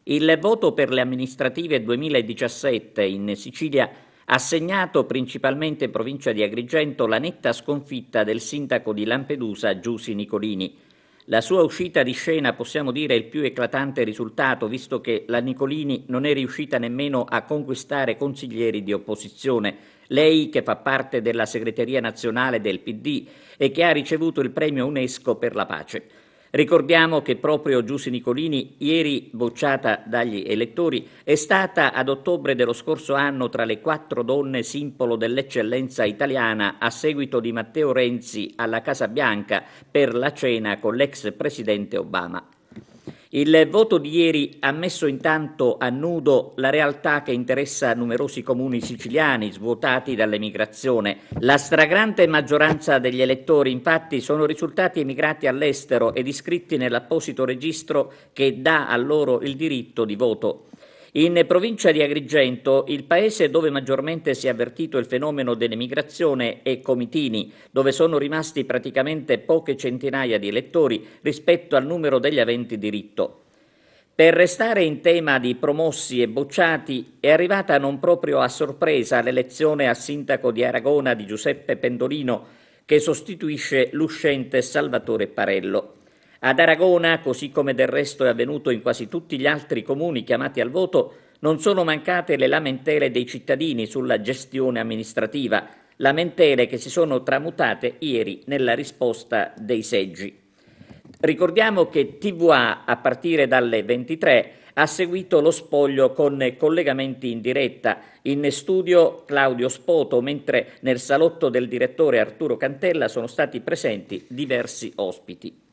Il voto per le amministrative 2017 in Sicilia ha segnato principalmente in provincia di Agrigento la netta sconfitta del sindaco di Lampedusa Giusi Nicolini. La sua uscita di scena possiamo dire il più eclatante risultato, visto che la Nicolini non è riuscita nemmeno a conquistare consiglieri di opposizione. Lei, che fa parte della segreteria nazionale del PD e che ha ricevuto il premio UNESCO per la pace. Ricordiamo che proprio Giussi Nicolini, ieri bocciata dagli elettori, è stata ad ottobre dello scorso anno tra le 4 donne simbolo dell'eccellenza italiana a seguito di Matteo Renzi alla Casa Bianca per la cena con l'ex presidente Obama. Il voto di ieri ha messo intanto a nudo la realtà che interessa numerosi comuni siciliani svuotati dall'emigrazione. La stragrande maggioranza degli elettori, infatti, sono risultati emigrati all'estero ed iscritti nell'apposito registro che dà a loro il diritto di voto. In provincia di Agrigento, il paese dove maggiormente si è avvertito il fenomeno dell'emigrazione è Comitini, dove sono rimasti praticamente poche centinaia di elettori rispetto al numero degli aventi diritto. Per restare in tema di promossi e bocciati, è arrivata non proprio a sorpresa l'elezione a sindaco di Aragona di Giuseppe Pendolino, che sostituisce l'uscente Salvatore Parello. Ad Aragona, così come del resto è avvenuto in quasi tutti gli altri comuni chiamati al voto, non sono mancate le lamentele dei cittadini sulla gestione amministrativa, lamentele che si sono tramutate ieri nella risposta dei seggi. Ricordiamo che TVA a partire dalle 23 ha seguito lo spoglio con collegamenti in diretta. In studio Claudio Spoto, mentre nel salotto del direttore Arturo Cantella sono stati presenti diversi ospiti.